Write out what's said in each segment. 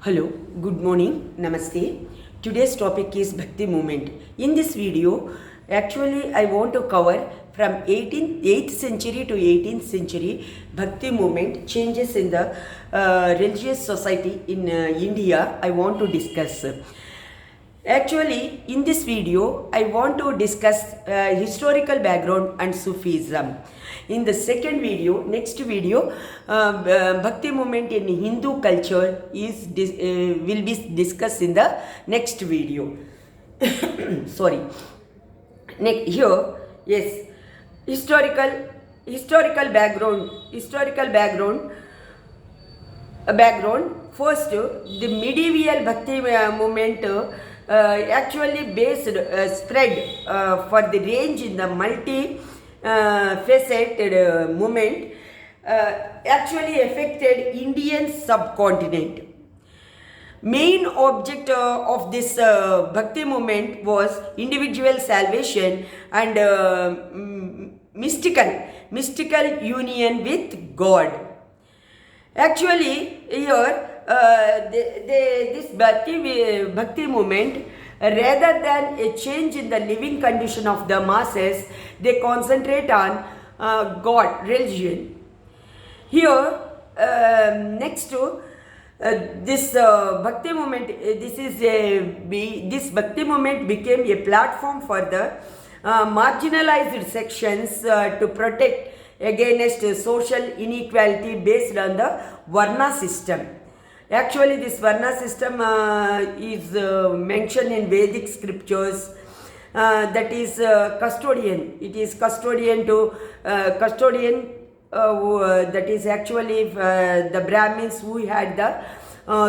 Hello, good morning, namaste. Today's topic is Bhakti movement. In this video, actually I want to cover from 8th century to 18th century Bhakti movement changes in the religious society in India. I want to discuss. Actually, in this video, I want to discuss historical background and Sufism. In the second video, next video, Bhakti movement in Hindu culture will be discussed in the next video. Sorry. Next, here, yes, historical background. First, the medieval Bhakti movement actually spread for the range in the faceted movement actually affected Indian subcontinent. Main object of this Bhakti movement was individual salvation and mystical union with God. Actually, here this Bhakti movement, rather than a change in the living condition of the masses, they concentrate on God, religion. Here, next to this Bhakti movement, this Bhakti movement became a platform for the marginalized sections to protect against social inequality based on the Varna system. Actually, this Varna system is mentioned in Vedic scriptures. That is custodian. It is custodian to that is actually the Brahmins who had the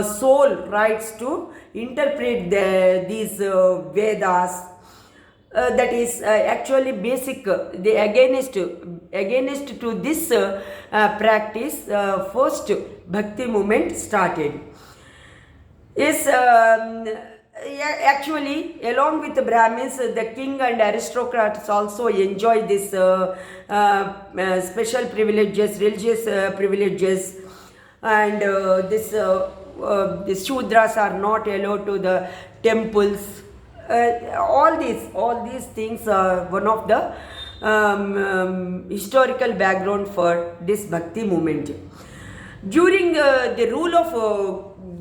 sole rights to interpret these Vedas. That is actually basic. The against to this practice, first Bhakti movement started. Yes, actually, along with the Brahmins, the king and aristocrats also enjoy this special privileges, religious privileges, and the Shudras are not allowed to the temples. All these things are one of the historical background for this Bhakti movement. During the rule of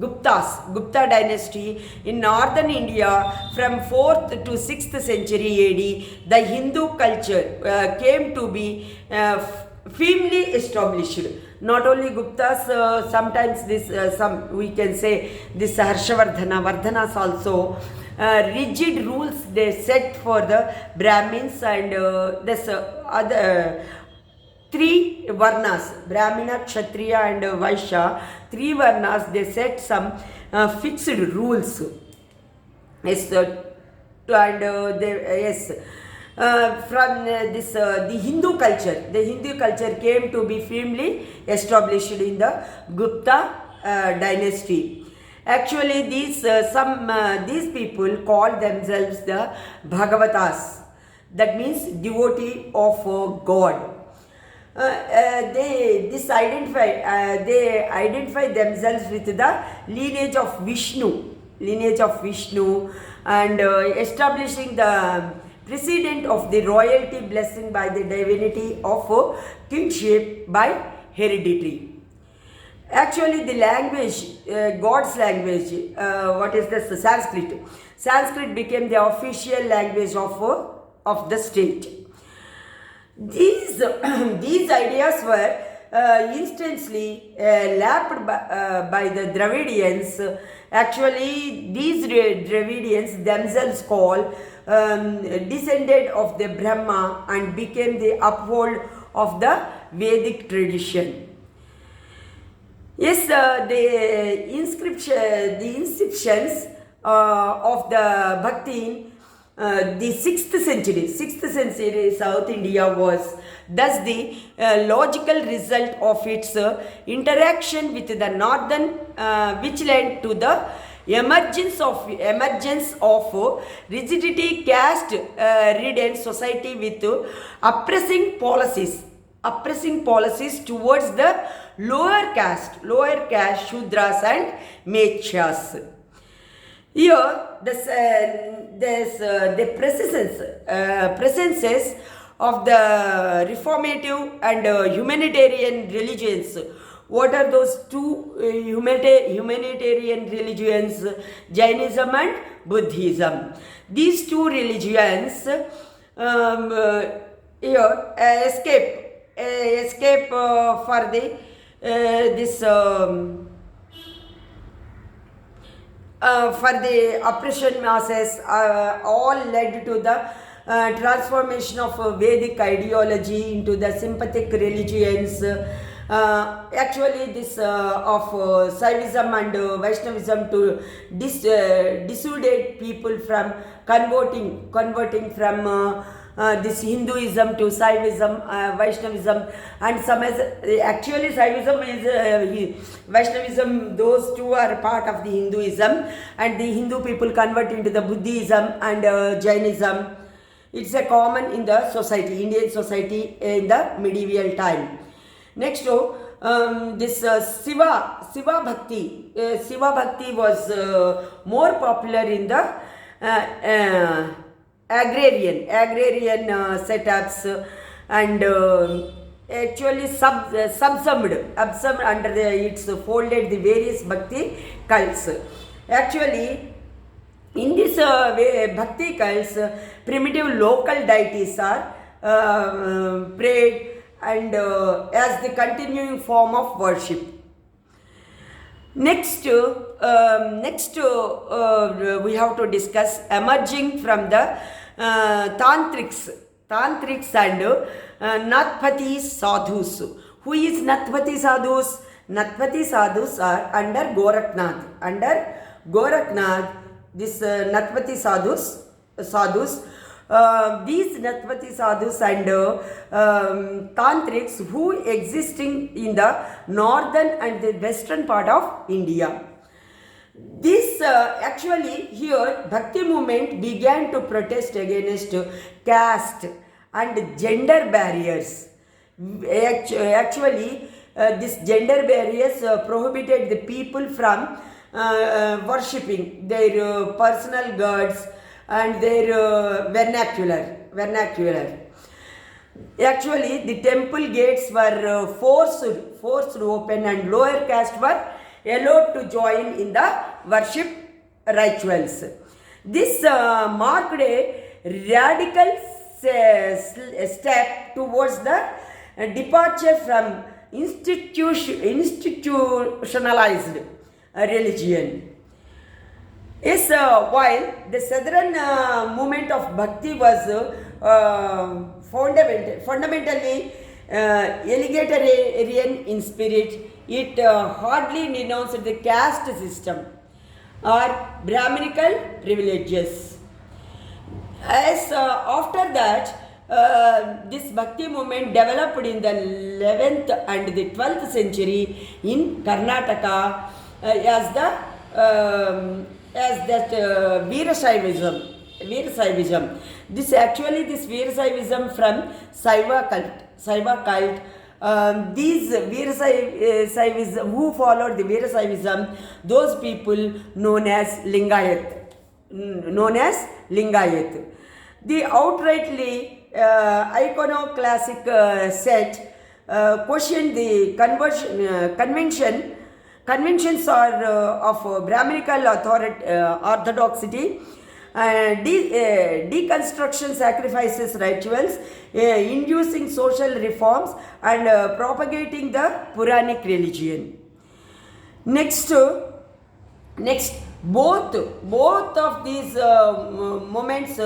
Gupta dynasty in northern India from 4th to 6th century AD, the Hindu culture came to be firmly established. Not only Guptas, sometimes this we can say this Vardhanas also. Rigid rules they set for the Brahmins and this other three Varnas, Brahmina, Kshatriya and Vaishya, three Varnas, they set some fixed rules. Yes, from this the Hindu culture came to be firmly established in the Gupta dynasty. Actually, these people call themselves the Bhagavatas. That means devotee of God. They identify themselves with the lineage of Vishnu, and establishing the precedent of the royalty blessing by the divinity of kingship by heredity. Actually, the language, God's language, what is this? Sanskrit. Sanskrit became the official language of the state. These ideas were instantly lapped by the Dravidians. Actually, these Dravidians themselves call descended of the Brahma and became the uphold of the Vedic tradition. Yes, the inscriptions of the Bhakti the 6th century South India was thus the logical result of its interaction with the northern which led to the emergence of rigidity caste ridden society with oppressing policies towards the lower caste, Shudras and Mechyas. Here, the presences of the reformative and humanitarian religions. What are those two humanitarian religions? Jainism and Buddhism. These two religions here escape for the this. For the oppression masses, all led to the transformation of Vedic ideology into the sympathetic religions. Actually, this of Saivism and Vaishnavism to dissuade people from converting from this Hinduism to Saivism, Vaishnavism, and some as actually Saivism is Vaishnavism. Those two are part of the Hinduism, and the Hindu people convert into the Buddhism and Jainism. It's a common in the society, Indian society in the medieval time. Next, this Shiva Bhakti. Shiva Bhakti was more popular in the agrarian setups and actually subsumed under it's folded the various bhakti cults. Actually, in this bhakti cults, primitive local deities are prayed and as the continuing form of worship. Next, we have to discuss emerging from the tantrics and Nathpati sadhus. Who is Nathpati sadhus? Nathpati sadhus are under Gorakhnath. This Nathpati sadhus. These Nathpati sadhus and tantrics who existing in the northern and the western part of India. This actually here Bhakti movement began to protest against caste and gender barriers. Actually, this gender barriers prohibited the people from worshipping their personal gods and their vernacular. Actually, the temple gates were forced open and lower caste were allowed to join in the worship rituals. This marked a radical step towards the departure from institutionalized religion. Yes, while the southern movement of Bhakti was fundamentally egalitarian in spirit, it hardly denounced the caste system or Brahminical privileges. As after that, this Bhakti movement developed in the 11th and the 12th century in Karnataka as that Veerashaivism. This Veerashaivism from Saiva cult. These Veerashaivism who followed the Veerashaivism, those people known as Lingayat. The outrightly iconoclastic set questioned the conventions are of Brahminical orthodoxy, deconstruction sacrifices rituals, inducing social reforms and propagating the Puranic religion. Next, both of these movements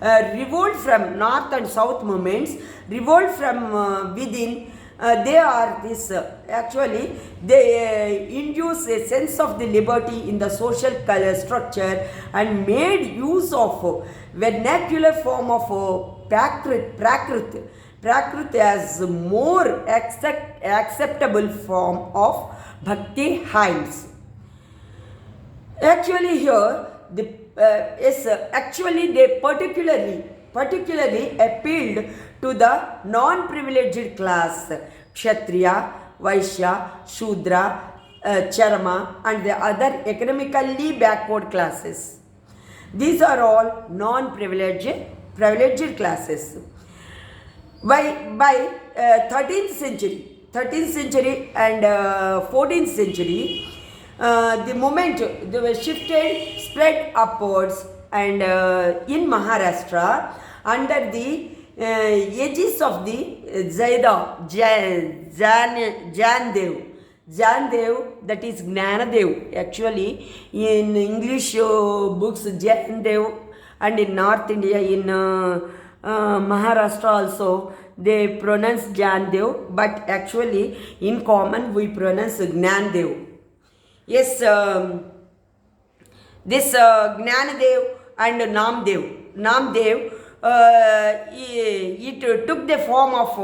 revolt from north and south movements, revolt from within. They are this actually they induce a sense of the liberty in the social structure and made use of vernacular form of Prakrit as more acceptable form of Bhakti hymns. Actually here they particularly appealed to the non-privileged class, Kshatriya, Vaishya, Shudra, Charma, and the other economically backward classes. These are all privileged classes. By 13th century and 14th century, the movement shifted, spread upwards, and in Maharashtra under the aegis of the Jandev, that is Gnanadev. Actually, in English books, Jandev, and in North India, in Maharashtra also, they pronounce Jandev, but actually, in common, we pronounce Gnanadev. Yes, this Gnanadev and Namdev, it took the form of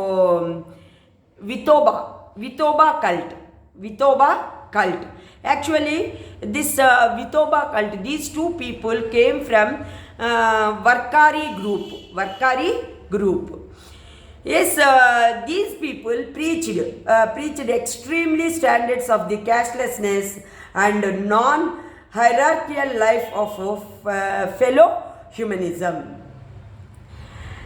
Vithoba cult. Actually, this Vithoba cult, these two people came from Varkari group. Yes, these people preached extremely standards of the castelessness and non-hierarchical life of fellow humanism.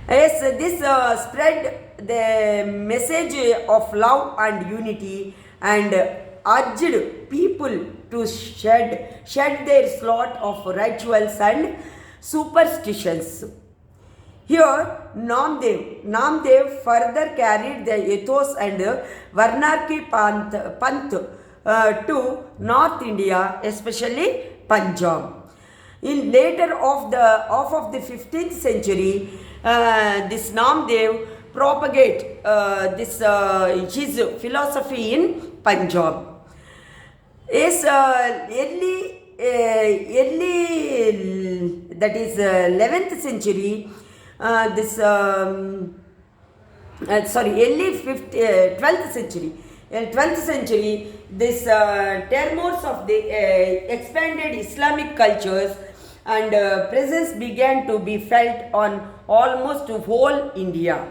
Yes, this spread the message of love and unity and urged people to shed their slot of rituals and superstitions. Here, Namdev further carried the ethos and Varnarki Panth to North India, especially Punjab. In later of the 15th century, this Namdev propagate his philosophy in Punjab. Yes, early that is 11th century. Early 12th century. 12th century, this terms of the expanded Islamic cultures and presence began to be felt on almost whole India.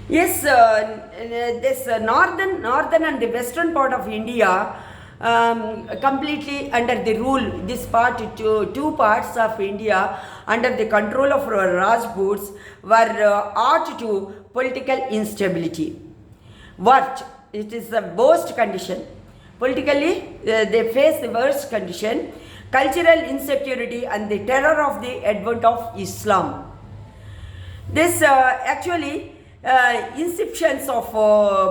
Yes, this northern and the western part of India completely under the rule, this part, two parts of India under the control of Rajputs were brought to political instability. What? It is the worst condition. Politically, they face the worst condition, cultural insecurity and the terror of the advent of Islam. This actually inceptions of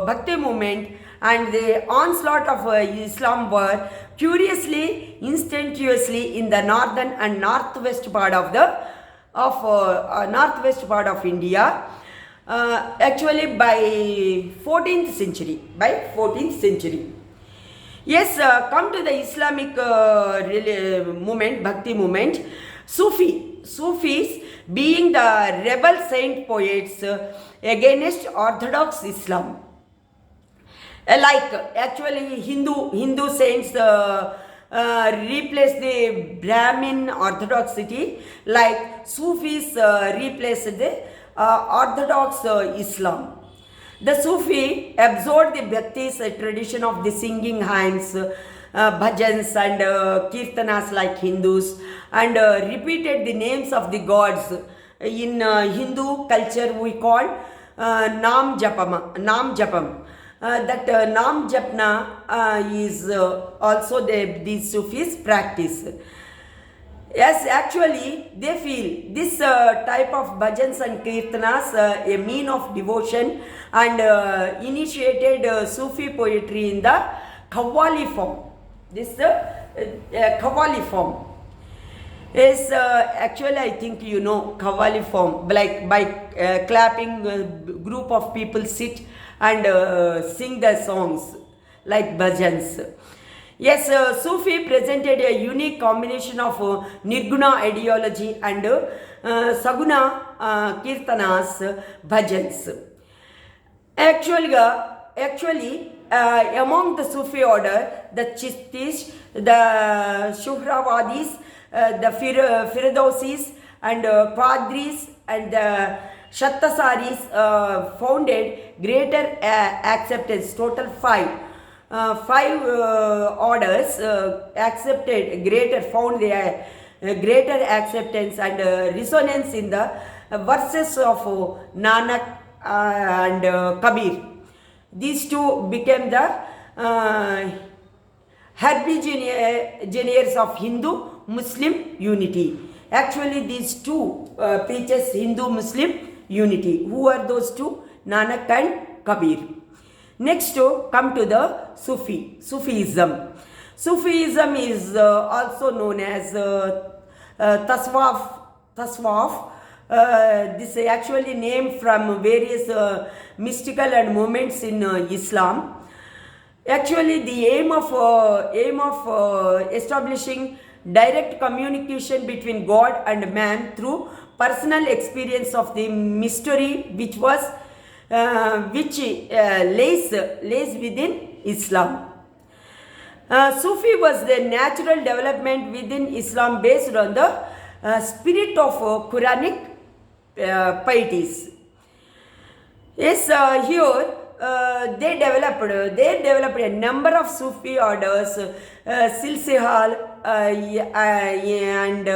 Bhakti movement and the onslaught of Islam were curiously, instantaneously in the northern and northwest part of India. Actually, by 14th century. Yes, come to the Islamic movement, Bhakti movement. Sufis being the rebel saint poets against Orthodox Islam. Like actually Hindu saints replace the Brahmin orthodoxity, like Sufis replace the Orthodox Islam. The Sufi absorbed the Bhakti's tradition of the singing hymns, bhajans and kirtanas like Hindus, and repeated the names of the gods. In Hindu culture we call Nam Japam. That Nam Japna is also these Sufis practice. Yes, actually, they feel this type of bhajans and kirtanas a mean of devotion and initiated Sufi poetry in the Qawwali form. This Qawwali form. Yes, actually, I think you know Qawwali form. Like by clapping, a group of people sit and sing the songs like bhajans. Yes, Sufi presented a unique combination of Nirguna ideology and Saguna Kirtanas, bhajans. Actually, among the Sufi order, the Chistish, the Shuhrawadis, the Firdausis, and Qadris, and the Shattasaris founded greater acceptance, total five orders accepted greater, found their greater acceptance and resonance in the verses of Nanak and Kabir. These two became the herbigeneers of Hindu-Muslim unity. Actually, these two preaches Hindu-Muslim unity. Who are those two? Nanak and Kabir. Next, come to the Sufism. Sufism is also known as Tasawwuf. This is actually named from various mystical and moments in Islam. Actually, the aim of establishing direct communication between God and man through personal experience of the mystery, which lays within Islam. Sufi was the natural development within Islam based on the spirit of Quranic pieties. Yes, here they developed a number of Sufi orders, Silsihal and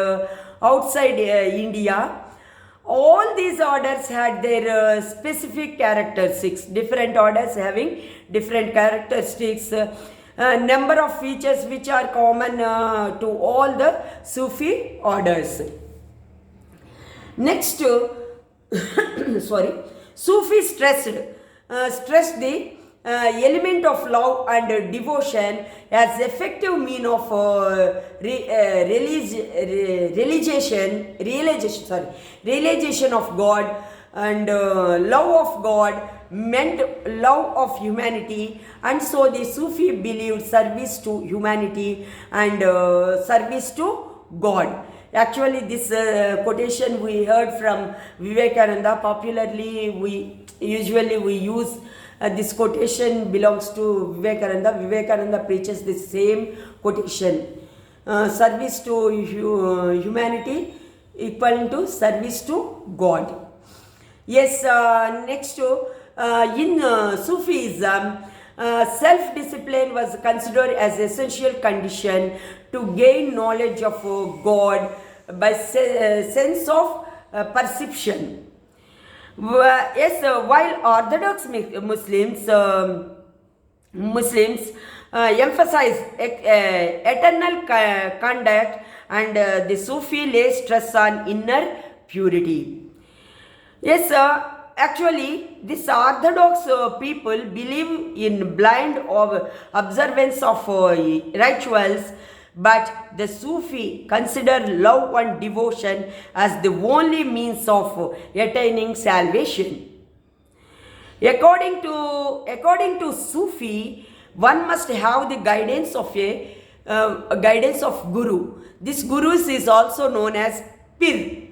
outside India. All these orders had their specific characteristics, different orders having different characteristics, number of features which are common to all the Sufi orders. Next, Sufi stressed the element of love and devotion as effective mean of realization of God, and love of God meant love of humanity, and so the Sufi believed service to humanity and service to God. Actually, this quotation we heard from Vivekananda. Popularly, we use this quotation belongs to Vivekananda. Vivekananda preaches the same quotation. Service to humanity equal to service to God. Yes, next in Sufism, self-discipline was considered as essential condition to gain knowledge of God by sense of perception. Yes, while Orthodox Muslims emphasize eternal conduct, and the Sufi lays stress on inner purity. Yes, actually, this Orthodox people believe in blind observance of rituals, but the Sufi consider love and devotion as the only means of attaining salvation. According to Sufi, one must have the guidance of Guru. This Guru is also known as Pir.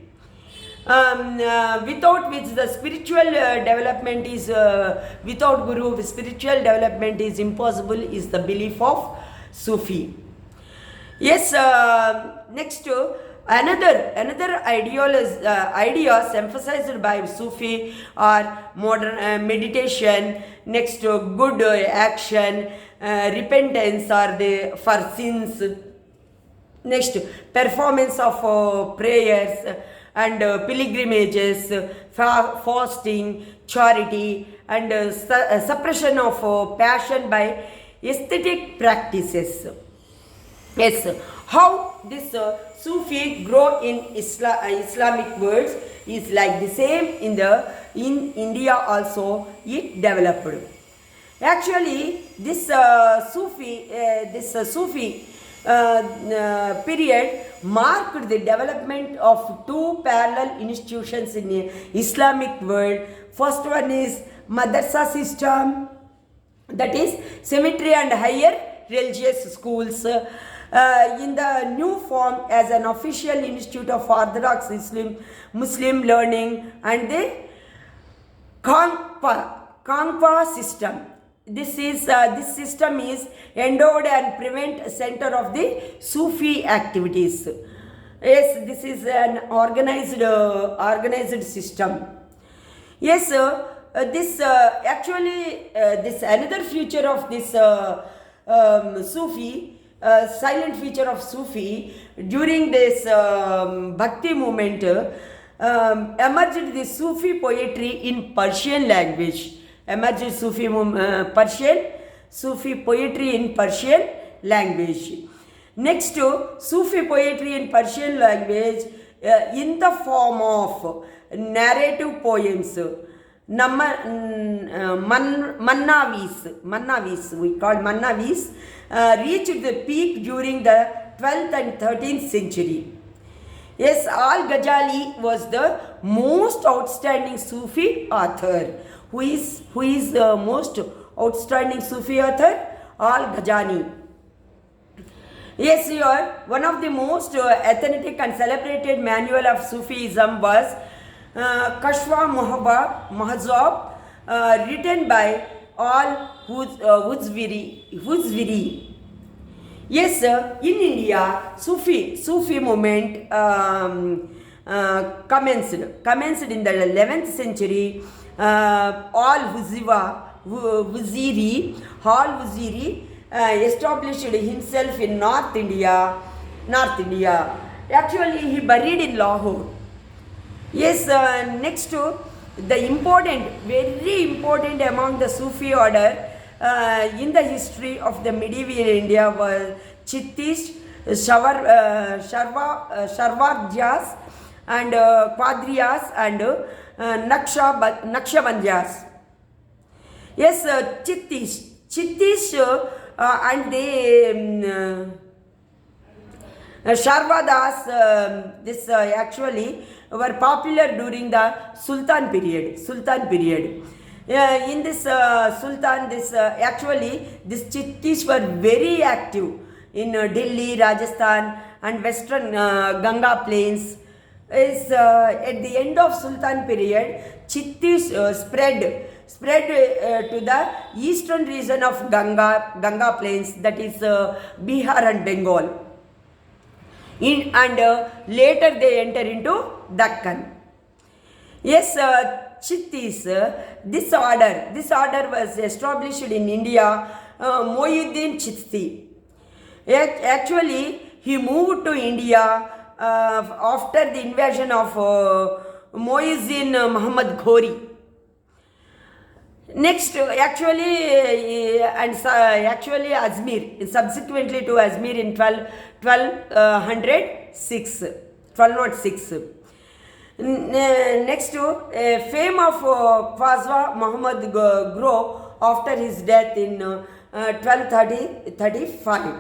Without which the spiritual development is without Guru, spiritual development is impossible, is the belief of Sufi. Yes, next another ideas emphasized by Sufi are modern meditation, next good action, repentance for sins, next passions of prayers and pilgrimages, fasting, charity, and suppression of passion by aesthetic practices. Yes, how this Sufi grow in Islamic worlds is like the same in India also it developed. Actually, this Sufi period marked the development of two parallel institutions in the Islamic world. First one is madrasa system, that is cemetery and higher religious schools. In the new form as an official institute of Orthodox Muslim learning, and the Kangpa system. This system is endowed and prevent center of the Sufi activities. Yes, this is an organized system. Yes, this actually this another feature of this Sufi, silent feature of Sufi during this Bhakti movement emerged the Sufi poetry in Persian language. Emerged Sufi poetry in Persian language. Next, Sufi poetry in Persian language in the form of narrative poems, mannavis, we call mannavis, reached the peak during the 12th and 13th century. Yes, Al-Ghazali was the most outstanding Sufi author. Who is the most outstanding Sufi author? Al-Ghazali. Yes, here one of the most authentic and celebrated manual of Sufism was Kashfa Mahzab, written by Al-Huzviri. Yes, in India, Sufi movement commenced in the 11th century. Al-Huzviri established himself in North India. Actually, he buried in Lahore. Yes, next to the very important among the Sufi order in the history of the medieval India was Chittis, Sharvarjas and Quadrias and Naqshbandias. Yes, Chittis and the Sharvadas, this actually were popular during the Sultan period. In this Sultan, actually these Chittis were very active in Delhi, Rajasthan and western Ganga plains. At the end of Sultan period, Chittis spread to the eastern region of Ganga plains, that is Bihar and Bengal. Later they enter into Deccan. Yes, Chittis, this order was established in India. Mohyuddin Chisti. Actually, he moved to India after the invasion of Mohyuddin Muhammad Ghori. Next, actually Ajmer, subsequently to Ajmer in 1206. Next, fame of Khwaja Muhammad grew after his death in 1235.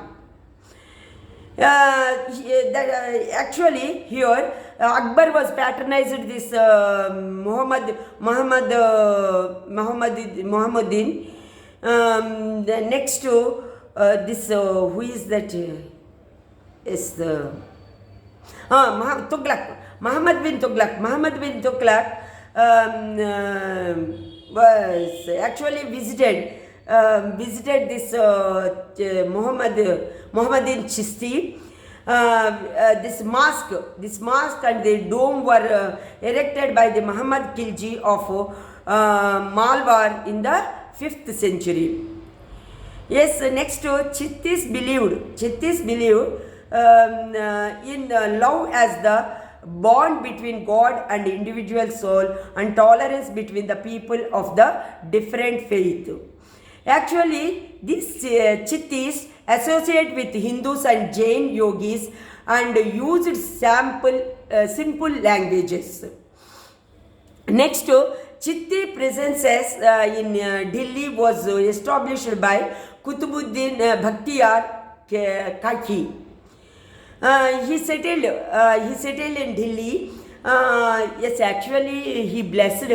Actually, here Akbar was patronized this Muhammadin. The next to this who is that? Is the Tughlaq. Muhammad bin Tughlaq was actually visited this Muhammadin Chisti. This mosque and the dome were erected by the Muhammad Khilji of Malwar in the 5th century. Yes, next to Chittis believed in love as the bond between God and individual soul and tolerance between the people of the different faith. Actually, these Chittis associate with Hindus and Jain yogis and used simple languages. Next, Chitti presences in Delhi was established by Kutubuddin Kaki. He settled in Delhi. Yes, actually he blessed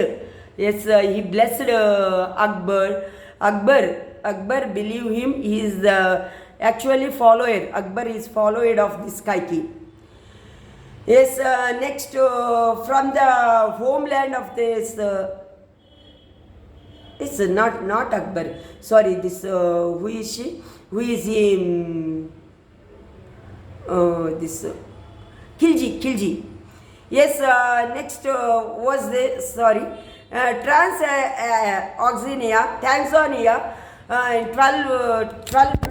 Akbar believe him. He is the actually follower. Akbar is follower of this Kaki. Yes, next from the homeland of this. It's not Akbar. Sorry, this who is she? Who is he? This Khilji. Yes, next was the Tanzania in 12